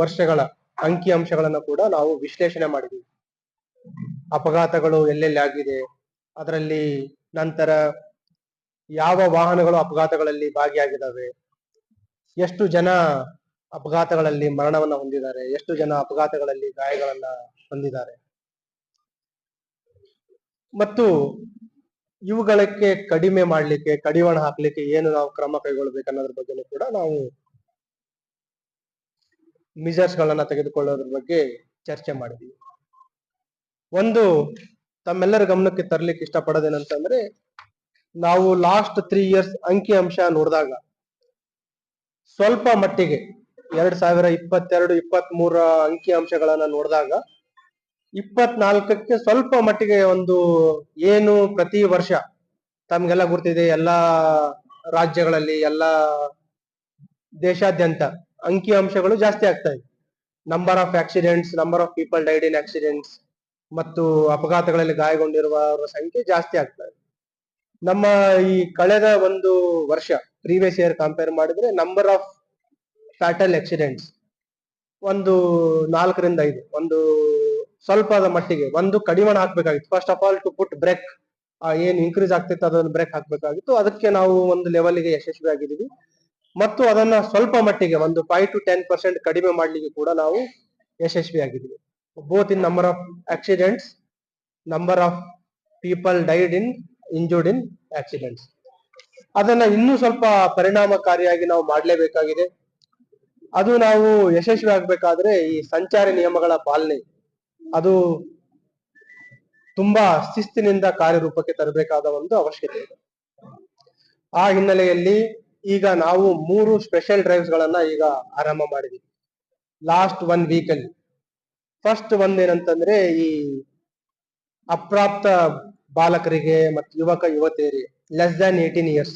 ವರ್ಷಗಳ ಅಂಕಿ ಅಂಶಗಳನ್ನ ಕೂಡ ನಾವು ವಿಶ್ಲೇಷಣೆ ಮಾಡಿದ್ವಿ. ಅಪಘಾತಗಳು ಎಲ್ಲೆಲ್ಲಿ ಆಗಿದೆ, ಅದರಲ್ಲಿ ನಂತರ ಯಾವ ವಾಹನಗಳು ಅಪಘಾತಗಳಲ್ಲಿ ಭಾಗಿಯಾಗಿದ್ದಾವೆ, ಎಷ್ಟು ಜನ ಅಪಘಾತಗಳಲ್ಲಿ ಮರಣವನ್ನ ಹೊಂದಿದ್ದಾರೆ, ಎಷ್ಟು ಜನ ಅಪಘಾತಗಳಲ್ಲಿ ಗಾಯಗಳನ್ನ ಹೊಂದಿದ್ದಾರೆ, ಮತ್ತು ಇವುಗಳಕ್ಕೆ ಕಡಿಮೆ ಮಾಡ್ಲಿಕ್ಕೆ, ಕಡಿವಾಣ ಹಾಕ್ಲಿಕ್ಕೆ ಏನು ನಾವು ಕ್ರಮ ಕೈಗೊಳ್ಬೇಕು ಅನ್ನೋದ್ರ ಬಗ್ಗೆ ಕೂಡ ನಾವು ಮೆಜರ್ಸ್ ಗಳನ್ನ ತೆಗೆದುಕೊಳ್ಳೋದ್ರ ಬಗ್ಗೆ ಚರ್ಚೆ ಮಾಡಿದ್ವಿ. ಒಂದು ತಮ್ಮೆಲ್ಲರ ಗಮನಕ್ಕೆ ತರ್ಲಿಕ್ಕೆ ಇಷ್ಟಪಡೋದೇನಂತಂದ್ರೆ, ನಾವು ಲಾಸ್ಟ್ 3 years ಅಂಕಿ ಅಂಶ ನೋಡಿದಾಗ ಸ್ವಲ್ಪ ಮಟ್ಟಿಗೆ 2022-23 ಅಂಕಿ ಅಂಶಗಳನ್ನ ನೋಡಿದಾಗ 24ಕ್ಕೆ ಸ್ವಲ್ಪ ಮಟ್ಟಿಗೆ ಒಂದು ಏನು ಪ್ರತಿ ವರ್ಷ ತಮ್ಗೆಲ್ಲ ಗೊತ್ತಿದೆ, ಎಲ್ಲಾ ರಾಜ್ಯಗಳಲ್ಲಿ, ಎಲ್ಲಾ ದೇಶಾದ್ಯಂತ ಅಂಕಿ ಅಂಶಗಳು ಜಾಸ್ತಿ ಆಗ್ತಾ ಇದೆ. Number of accidents, number of people died in accidents ಮತ್ತು ಅಪಘಾತಗಳಲ್ಲಿ ಗಾಯಗೊಂಡಿರುವವರ ಸಂಖ್ಯೆ ಜಾಸ್ತಿ ಆಗ್ತಾ ಇದೆ. ನಮ್ಮ ಈ ಕಳೆದ ಒಂದು ವರ್ಷ ಪ್ರೀವಿಯಸ್ ಇಯರ್ ಕಂಪೇರ್ ಮಾಡಿದ್ರೆ ನಂಬರ್ ಆಫ್ ಫ್ಯಾಟಲ್ ಆಕ್ಸಿಡೆಂಟ್ಸ್ ಒಂದು 4ರಿಂದ 5 ಒಂದು ಸ್ವಲ್ಪದ ಮಟ್ಟಿಗೆ ಒಂದು ಕಡಿವಾಣ ಹಾಕ್ಬೇಕಾಗಿತ್ತು. First of all to put brake, ಏನ್ ಇನ್ಕ್ರೀಸ್ ಆಗ್ತಿತ್ತು ಅದನ್ನು ಬ್ರೇಕ್ ಹಾಕ್ಬೇಕಾಗಿತ್ತು. ಅದಕ್ಕೆ ನಾವು ಒಂದು ಲೆವೆಲ್ಗೆ ಯಶಸ್ವಿ ಆಗಿದ್ದೀವಿ. ಮತ್ತು ಅದನ್ನ ಸ್ವಲ್ಪ ಮಟ್ಟಿಗೆ ಒಂದು 5 to 10% ಕಡಿಮೆ ಮಾಡ್ಲಿಕ್ಕೆ ಕೂಡ ನಾವು ಯಶಸ್ವಿ ಆಗಿದ್ದೀವಿ. Both in number of accidents, number of people died in injured in accidents. ಅದನ್ನ ಇನ್ನೂ ಸ್ವಲ್ಪ ಪರಿಣಾಮಕಾರಿಯಾಗಿ ನಾವು ಮಾಡಲೇಬೇಕಾಗಿದೆ. ಅದು ನಾವು ಯಶಸ್ವಿ ಆಗ್ಬೇಕಾದ್ರೆ ಈ ಸಂಚಾರಿ ನಿಯಮಗಳ ಪಾಲನೆ ಅದು ತುಂಬಾ ಶಿಸ್ತಿನಿಂದ ಕಾರ್ಯರೂಪಕ್ಕೆ ತರಬೇಕಾದ ಒಂದು ಅವಶ್ಯಕತೆ ಇದೆ. ಆ ಹಿನ್ನೆಲೆಯಲ್ಲಿ ಈಗ ನಾವು 3 ಸ್ಪೆಷಲ್ ಡ್ರೈವ್ಸ್ ಗಳನ್ನ ಈಗ ಆರಂಭ ಮಾಡಿದ್ವಿ ಲಾಸ್ಟ್ 1 week ಅಲ್ಲಿ. ಫಸ್ಟ್ ಒಂದೇನಂತಂದ್ರೆ, ಈ ಅಪ್ರಾಪ್ತ ಬಾಲಕರಿಗೆ ಮತ್ತು ಯುವಕ ಯುವತಿಯರಿಗೆ ಲೆಸ್ ದ್ಯಾನ್ 18 years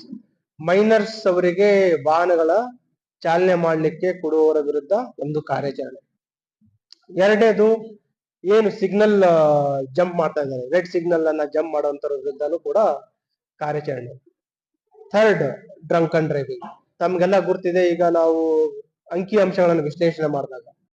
ಮೈನರ್ಸ್ ಅವರಿಗೆ ವಾಹನಗಳ ಚಾಲನೆ ಮಾಡಲಿಕ್ಕೆ ಕೊಡುವವರ ವಿರುದ್ಧ ಒಂದು ಕಾರ್ಯಾಚರಣೆ. ಎರಡನೇದು, ಏನು ಸಿಗ್ನಲ್ ಜಂಪ್ ಮಾಡ್ತಾ ಇದ್ದಾರೆ, ರೆಡ್ ಸಿಗ್ನಲ್ ಅನ್ನ ಜಂಪ್ ಮಾಡುವಂತರ ವಿರುದ್ಧನೂ ಕೂಡ ಕಾರ್ಯಾಚರಣೆ. Third, drunk and driving. ತಮ್ಗೆಲ್ಲ ಗುರ್ತಿದೆ, ಈಗ ನಾವು ಅಂಕಿ ಅಂಶಗಳನ್ನು ವಿಶ್ಲೇಷಣೆ ಮಾಡಿದಾಗ